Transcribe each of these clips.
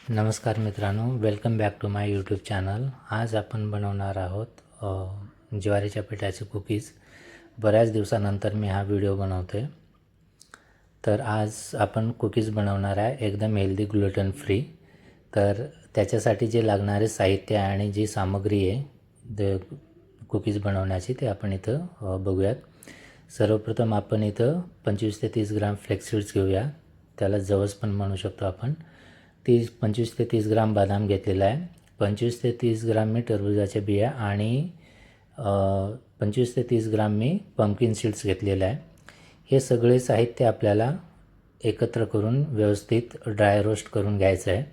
नमस्कार मित्रांनो, welcome back to my YouTube channel. आज आपण बनवणार आहोत ज्वारीच्या पिठाचे कुकीज. बऱ्याच दिवसानंतर मी हा व्हिडिओ बनवतो आहे. तर आज आपण कुकीज बनवणार आहे एकदम हेल्दी, ग्लुटेन फ्री. तर त्याच्यासाठी जे लागणारे साहित्य आणि जी सामग्री आहे कुकीज बनवण्याची ते आपण इथं बघूयात. सर्वप्रथम आपण इथं 25 ते 30 ग्राम फ्लेक्स सीड्स घेऊया. त्याला जवस पण म्हणू शकतो आपण. 25 ते 30 ग्राम बदाम घेतलेला आहे. 25 ते 30 ग्राम मी टरबूजाच्या बिया आणि 25 ते 30 ग्राम मी पंपकिन सीड्स घेतलेलं आहे. हे सगळे साहित्य आपल्याला एकत्र करून व्यवस्थित ड्राय रोस्ट करून घ्यायचं आहे.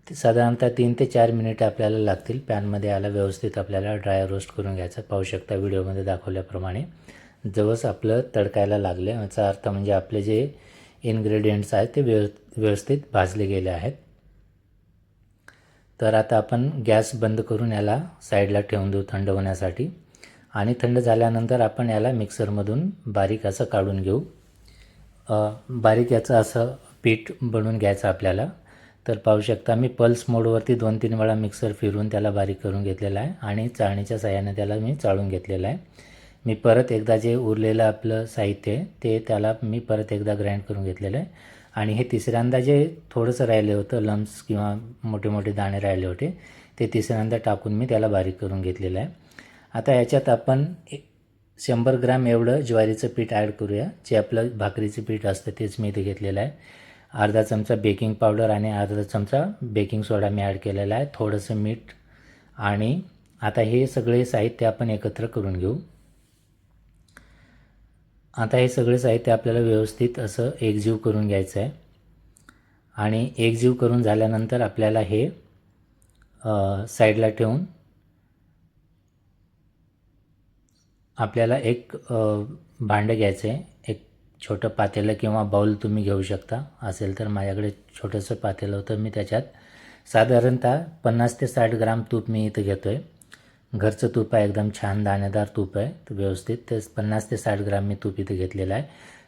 साधारणतः 3 ते 4 मिनिट आपल्याला लागतील. पॅनमध्ये याला व्यवस्थित आपल्याला ड्राय रोस्ट करून घ्यायचं. पाहू शकता व्हिडिओमध्ये दाखवल्याप्रमाणे जवस आपलं तडकायला लागले. याचा अर्थ म्हणजे आपले जे इन्ग्रेडियंट्स आहेत ते व्यवस्थित भाजले गेले आहेत. तर आता आपण गॅस बंद करून याला साईडला ठेवून देऊ थंड होण्यासाठी. आणि थंड झाल्यानंतर आपण याला मिक्सरमधून बारीक असं काढून घेऊ. बारीक याचं असं पीठ बनवून घ्यायचं आपल्याला. तर पाहू शकता मी पल्स मोडवरती 2-3 वेळा मिक्सर फिरवून त्याला बारीक करून घेतलेला आहे आणि चाळणीच्या साहाय्याने त्याला मी चाळून घेतलेलं आहे. मी परत एकदा जे उरलेलं आपलं साहित्य आहे ते त्याला मी परत एकदा ग्राइंड करून घेतलेलं आहे. आणि हे तिसऱ्यांदा जे थोडंसं राहिले होतं लम्स किंवा मोठे मोठे दाणे राहिले होते ते तिसऱ्यांदा टाकून मी त्याला बारीक करून घेतलेलं आहे. आता याच्यात आपण 100 ग्राम एवढं ज्वारीचं पीठ ॲड करूया. जे आपलं भाकरीचं पीठ असतं तेच मी इथे घेतलेलं आहे. अर्धा चमचा बेकिंग पावडर आणि अर्धा चमचा बेकिंग सोडा मी ॲड केलेला आहे. थोडंसं मीठ. आणि आता हे सगळे साहित्य आपण एकत्र करून घेऊ. आता हे सगळे साहित्य आपल्याला व्यवस्थित असं एकजीव करून घ्यायचं आहे. आणि एकजीव करून झाल्यानंतर आपल्याला हे साईडला ठेवून आपल्याला एक भांडं घ्यायचं आहे. एक छोटं पातेलं किंवा बाउल तुम्ही घेऊ शकता. असेल तर माझ्याकडे छोटंसं पातेलं होतं. मी त्याच्यात साधारणतः 50 ते 60 ग्राम तूप मी इथं घेतो आहे. घरचं तूप आहे, एकदम छान दाणेदार तूप आहे. तर व्यवस्थित ते 50 ते 60 ग्राम मी तूप इथं घेतलेलं आहे.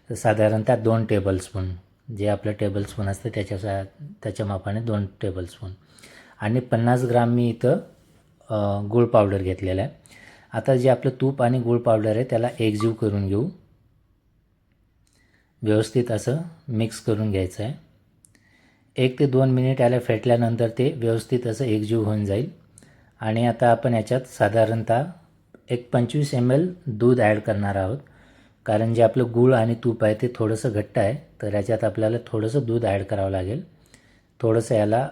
तर साधारणतः 2 टेबलस्पून जे आपलं टेबलस्पून असतं त्याच्या मापाने 2 टेबलस्पून. आणि 50 ग्राम मी इथं गूळ पावडर घेतलेलं आहे. आता जे आपलं तूप आणि गूळ पावडर आहे त्याला एकजीव करून घेऊ. व्यवस्थित असं मिक्स करून घ्यायचं आहे. 1 ते 2 मिनिट याला फेटल्यानंतर ते व्यवस्थित असं एकजीव होऊन जाईल. आणि आता आपण याच्यात साधारणतः एक 25 ml दूध ॲड करणार आहोत. कारण जे आपलं गूळ आणि तूप आहे ते थोडंसं घट्ट आहे. तर याच्यात आपल्याला थोडंसं दूध ॲड करावं लागेल थोडंसं याला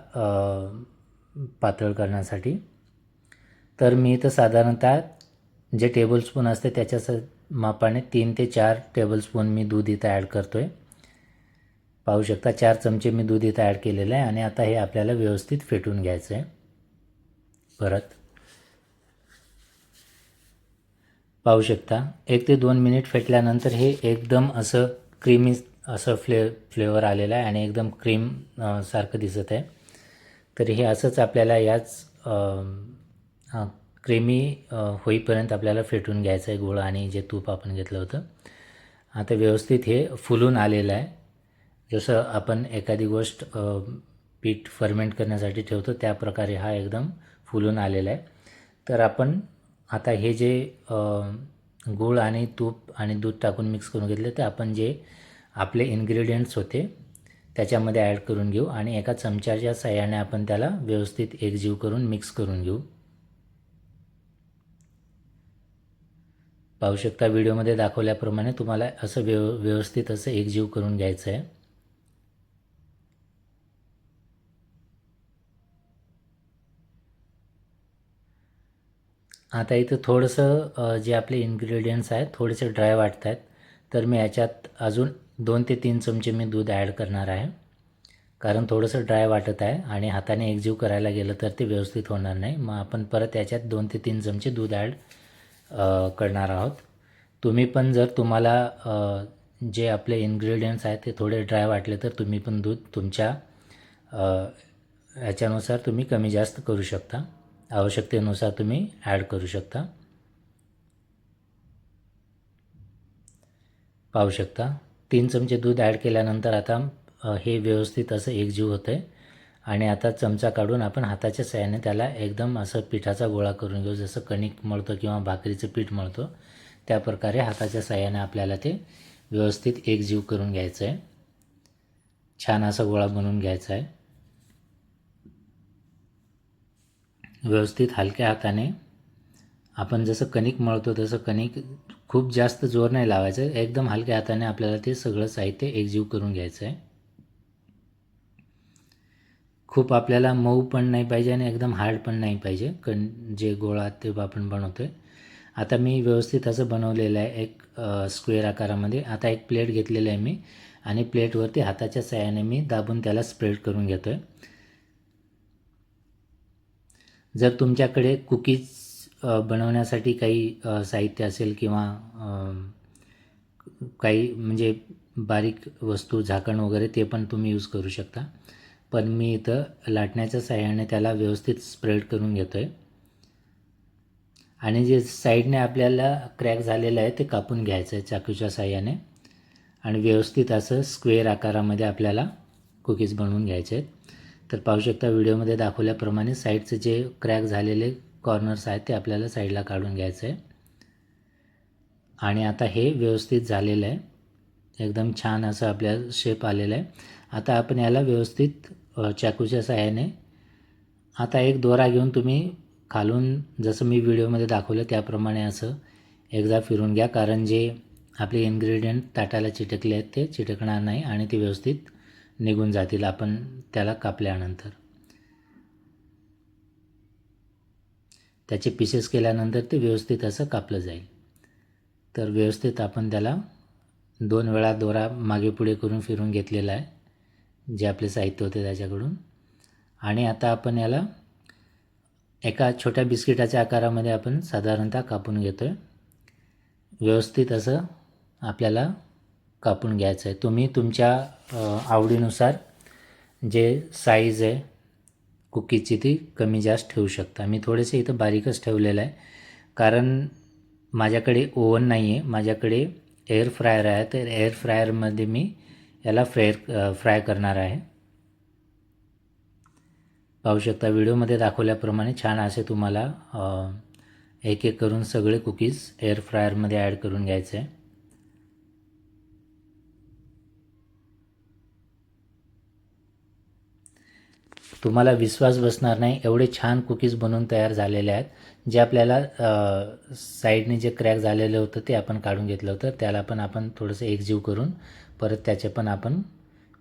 पातळ करण्यासाठी. तर मी इथं साधारणतः जे टेबलस्पून असते त्याच्या मापाने 3 ते 4 टेबलस्पून मी दूध इथं ॲड करतो आहे. पाहू शकता 4 चमचे मी दूध इथं ॲड केलेलं आहे. आणि आता हे आपल्याला व्यवस्थित फेटून घ्यायचं आहे. परत पाहू शकता 1 ते 2 मिनिट फेटल्यानंतर हे एकदम असं क्रीमी असं फ्लेवर आलेलं आहे आणि एकदम क्रीम सारखं दिसत आहे. तर हे असंच आपल्याला याच क्रीमी होईपर्यंत आपल्याला फेटून घ्यायचं आहे गूळ आणि जे तूप आपण घेतलं होतं. आता व्यवस्थित हे फुलून आलेलं आहे. जसं आपण एखादी गोष्ट पीठ फर्मेंट करण्यासाठी ठेवतो त्या प्रकारे हा एकदम फुलून आलेला आहे. तर आपण आता हे जे गूळ आणि तूप आणि दूध टाकून मिक्स करून घेतले ते आपण जे आपले इन्ग्रेडियंट्स होते त्याच्यामध्ये ॲड करून घेऊ. आणि एका चमच्याच्या साहाय्याने आपण त्याला व्यवस्थित एकजीव करून मिक्स करून घेऊ. पाहू शकता व्हिडिओमध्ये दाखवल्याप्रमाणे तुम्हाला असं व्यवस्थित असं एकजीव करून घ्यायचं आहे. आता इथं थोडंसं जे आपले इन्ग्रेडियंट्स आहेत थोडेसे ड्राय वाटत आहेत. तर मी याच्यात अजून 2 ते 3 चमचे मी दूध ॲड करणार आहे. कारण थोडंसं ड्राय वाटत आहे आणि हाताने एकजीव करायला गेलं तर ते व्यवस्थित होणार नाही. मग आपण परत याच्यात 2 ते 3 चमचे दूध ॲड करणार आहोत. तुम्ही पण जर तुम्हाला जे आपले इन्ग्रेडियंट्स आहेत ते थोडे ड्राय वाटले तर तुम्ही पण दूध तुमच्या याच्यानुसार तुम्ही कमी जास्त करू शकता. आवश्यकतेनुसार तुम्ही ॲड करू शकता. पाहू शकता 3 चमचे दूध ॲड केल्यानंतर आता हे व्यवस्थित असं एकजीव होतं आहे. आणि आता चमचा काढून आपण हाताच्या साहाय्याने त्याला एकदम असं पिठाचा गोळा करून घेऊ. जसं कणिक मळतो किंवा भाकरीचं पीठ मळतो त्या प्रकारे हाताच्या साहाय्याने आपल्याला ते व्यवस्थित एकजीव करून घ्यायचं आहे. छान असा गोळा बनवून घ्यायचा आहे. व्यवस्थित हलक्या हाताने आपण जसं कणिक मळतो तसं कणिक खूप जास्त जोर नाही लावायचं, एकदम हलक्या हाताने आपल्याला ते सगळं साहित्य एकजीव करून घ्यायचं आहे. खूप आपल्याला मऊ पण नाही पाहिजे आणि एकदम हार्ड पण नाही पाहिजे जे गोळा ते आपण बनवतो आहे. आता मी व्यवस्थित असं बनवलेलं आहे एक स्क्वेअर आकारामध्ये. आता एक प्लेट घेतलेलं आहे मी आणि प्लेटवरती हाताच्या साहाय्याने मी दाबून त्याला स्प्रेड करून घेतो आहे. जर तुमच्याकडे कुकीज बनवण्यासाठी काही साहित्य असेल किंवा काही म्हणजे बारीक वस्तू झाकण वगैरे ते पण तुम्ही यूज करू शकता. पण मी इथं लाटण्याच्या साहाय्याने त्याला व्यवस्थित स्प्रेड करून घेतो आहे. आणि जे साईडने आपल्याला क्रॅक झालेलं आहे ते कापून घ्यायचं आहे चाकूच्या साहाय्याने आणि व्यवस्थित असं स्क्वेअर आकारामध्ये आपल्याला कुकीज बनवून घ्यायचे आहेत. तर पाहू शकता व्हिडिओमध्ये दाखवल्याप्रमाणे साईडचे जे क्रॅक झालेले कॉर्नर्स आहेत ते आपल्याला साईडला काढून घ्यायचं आहे. आणि आता हे व्यवस्थित झालेलं आहे, एकदम छान असं आपल्या शेप आलेला आहे. आता आपण याला व्यवस्थित चाकूच्या साहाय्याने आता एक दोरा घेऊन तुम्ही खालून जसं मी व्हिडिओमध्ये दाखवलं त्याप्रमाणे असं एकदा फिरून घ्या, कारण जे आपले इन्ग्रेडियंट ताटाला चिटकले आहेत ते चिटकणार नाही आणि ते व्यवस्थित निघून जातील आपण त्याला कापल्यानंतर. त्याचे पीसेस केल्यानंतर ते व्यवस्थित असं कापलं जाईल. तर व्यवस्थित आपण त्याला 2 वेळा दोरा मागे पुढे करून फिरून घेतलेला आहे जे आपले साहित्य होते त्याच्याकडून. आणि आता आपण याला एका छोट्या बिस्किटाच्या आकारामध्ये आपण साधारणतः कापून घेतो आहे. व्यवस्थित असं आपल्याला कापून घ्यायचं आहे. तुम्ही तुमच्या आवडीनुसार जे साईज आहे कुकीजची ती कमी जास्त ठेवू शकता. मी थोडेसे इथं बारीकच ठेवलेलं आहे कारण माझ्याकडे ओव्हन नाही आहे, माझ्याकडे एअर फ्रायर आहे. तर एअर फ्रायरमध्ये मी याला फ्राय करणार आहे. पाहू शकता व्हिडिओमध्ये दाखवल्याप्रमाणे छान असे तुम्हाला एक एक करून सगळे कुकीज एअर फ्रायरमध्ये ॲड करून घ्यायचे आहे. तुम्हाला विश्वास बसणार नाही एवढे छान कुकीज बनवून तयार झालेले आहेत. जे आपल्याला साईडने जे क्रॅक झालेलं होतं ते आपण काढून घेतलं होतं, त्याला पण आपण थोडंसं एकजीव करून परत त्याचे पण आपण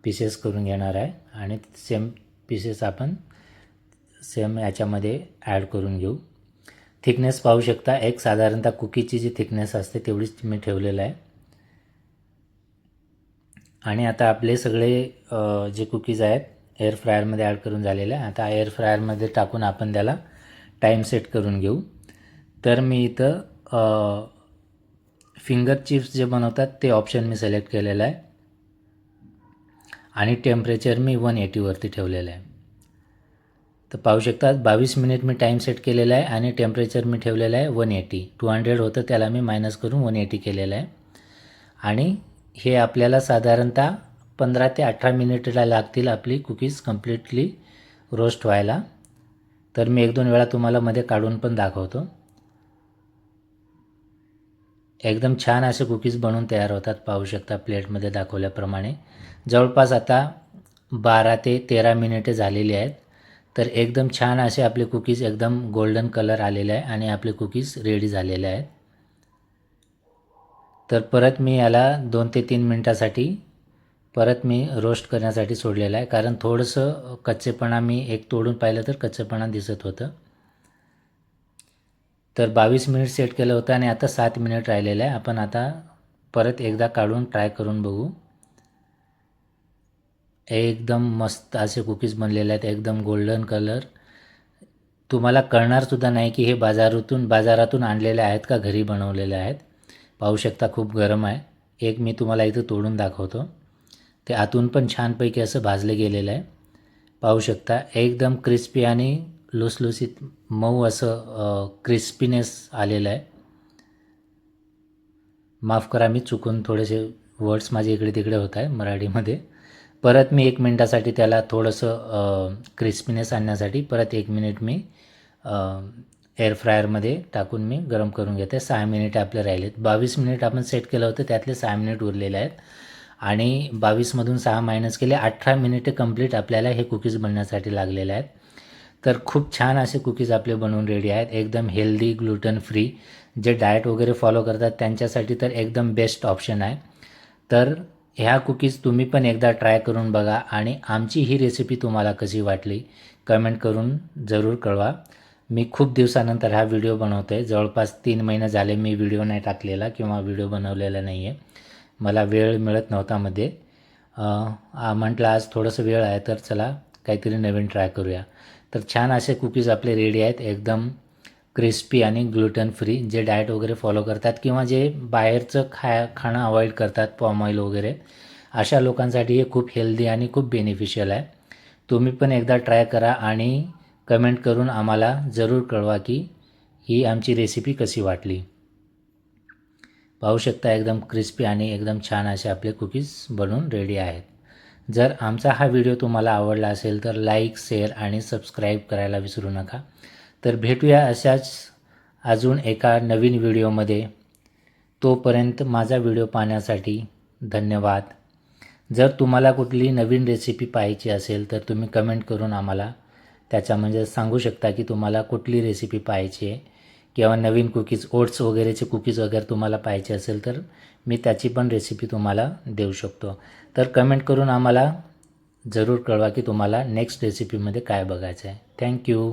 पीसेस करून घेणार आहे आणि सेम पीसेस आपण सेम याच्यामध्ये ॲड करून घेऊ. थिकनेस पाहू शकता, एक साधारणतः कुकीची जी थिकनेस असते तेवढीच मी ठेवलेलं आहे. आणि आता आपले सगळे जे कुकीज आहेत एअर फ्रायरमध्ये ॲड करून झालेलं आहे. आता एअर फ्रायरमध्ये टाकून आपण त्याला टाईम सेट करून घेऊ. तर मी इथं फिंगर चिप्स जे बनवतात ते ऑप्शन मी सिलेक्ट केलेलं आहे आणि टेम्परेचर मी 180वरती ठेवलेलं आहे. तर पाहू शकता 22 मिनिट मी टाईम सेट केलेला आहे आणि टेम्परेचर मी ठेवलेलं आहे 180. 200 होतं त्याला मी मायनस करून 180 केलेलं आहे. आणि हे आपल्याला साधारणतः 15 ते 18 मिनिटला लागतील आपली कुकीज कम्प्लिटली रोस्ट व्हायला. तर मी 1-2 वेळा तुम्हाला मध्ये काढून पण दाखवतो. एकदम छान असे कुकीज बनवून तयार होतात. पाहू शकता प्लेटमध्ये दाखवल्याप्रमाणे. जवळपास आता 12 ते 13 मिनिटे झालेली आहेत. तर एकदम छान असे आपले कुकीज एकदम गोल्डन कलर आलेले आहे आणि आपले कुकीज रेडी झालेले आहेत. तर परत मी याला 2 ते 3 मिनटासाठी परत मी रोस्ट करण्यासाठी सोडलेलं आहे, कारण थोडंसं कच्चेपणा मी एक तोडून पाहिलं तर कच्चेपणा दिसत होतं. तर 22 मिनिट सेट केलं होतं आणि आता 7 मिनिट राहिलेलं आहे. आपण आता परत एकदा काढून ट्राय करून बघू. एकदम मस्त असे कुकीज बनलेले आहेत, एकदम गोल्डन कलर. तुम्हाला कळणारसुद्धा नाही की हे बाजारातून आणलेले आहेत का घरी बनवलेले आहेत. पाहू शकता खूप गरम आहे. एक मी तुम्हाला इथं तोडून दाखवतो. ते आतून पण छानपैकी असं भाजलं गेलेलं आहे. पाहू शकता एकदम क्रिस्पी आणि लुसलुसीत मऊ असं क्रिस्पीनेस आलेलं आहे. माफ करा, मी चुकून थोडेसे वर्ड्स माझे इकडे तिकडे होत आहे मराठीमध्ये. परत मी 1 मिनटासाठी त्याला थोडंसं क्रिस्पीनेस आणण्यासाठी परत 1 मिनिट मी एअर फ्रायरमध्ये टाकून मी गरम करून घेते. 6 मिनिट आपले राहिलेत. 22 मिनिट आपण सेट केलं होतं, त्यातले 6 मिनिट उरलेले आहेत आणि 22मधून 6 मायनस केले 18 मिनिटे कंप्लीट आपल्याला हे कुकीज बनण्यासाठी लागलेले आहेत. तर खूप छान असे कुकीज आपले बनवून रेडी आहेत. एकदम हेल्दी, ग्लुटन फ्री, जे डाएट वगैरे फॉलो करतात त्यांच्यासाठी तर एकदम बेस्ट ऑप्शन आहे. तर ह्या कुकीज तुम्ही पण एकदा ट्राय करून बघा आणि आमची ही रेसिपी तुम्हाला कशी वाटली कमेंट करून जरूर कळवा. मी खूप दिवसानंतर हा व्हिडिओ बनवतो आहे. जवळपास 3 महिने झाले मी व्हिडिओ नाही टाकलेला किंवा व्हिडिओ बनवलेला नाही आहे. मला वेळ मिळत नव्हता मध्ये. म्हटलं आज थोडंसं वेळ आहे तर चला काहीतरी नवीन ट्राय करूया. तर छान असे कुकीज आपले रेडी आहेत, एकदम क्रिस्पी आणि ग्लुटन फ्री, जे डाएट वगैरे फॉलो करतात किंवा जे बाहेरचं खाणं अवॉइड करतात, पॉम ऑइल वगैरे, अशा लोकांसाठी हे खूप हेल्दी आणि खूप बेनिफिशियल आहे. तुम्ही पण एकदा ट्राय करा आणि कमेंट करून आम्हाला जरूर कळवा की ही आमची रेसिपी कशी वाटली. पाहू शकता एकदम क्रिस्पी आणि एकदम छान असे आपले कुकीज बनून रेडी आहेत. जर आमचा हा व्हिडिओ तुम्हाला आवडला असेल तर लाईक, शेअर आणि सबस्क्राईब करायला विसरू नका. तर भेटूया अशाच अजून एका नवीन व्हिडिओमध्ये. तोपर्यंत माझा व्हिडिओ पाहण्यासाठी धन्यवाद. जर तुम्हाला कुठली नवीन रेसिपी पाहायची असेल तर तुम्ही कमेंट करून आम्हाला त्याच्या म्हणजे सांगू शकता की तुम्हाला कुठली रेसिपी पाहायची आहे किंवा नवीन कुकीज, ओट्स वगैरेचे कुकीज वगैरे तुम्हाला पाहिजे असेल तर मी त्याची पण रेसिपी तुम्हाला देऊ शकतो. तर कमेंट करून आम्हाला जरूर कळवा की तुम्हाला नेक्स्ट रेसिपीमध्ये काय बघायचं आहे. थँक्यू.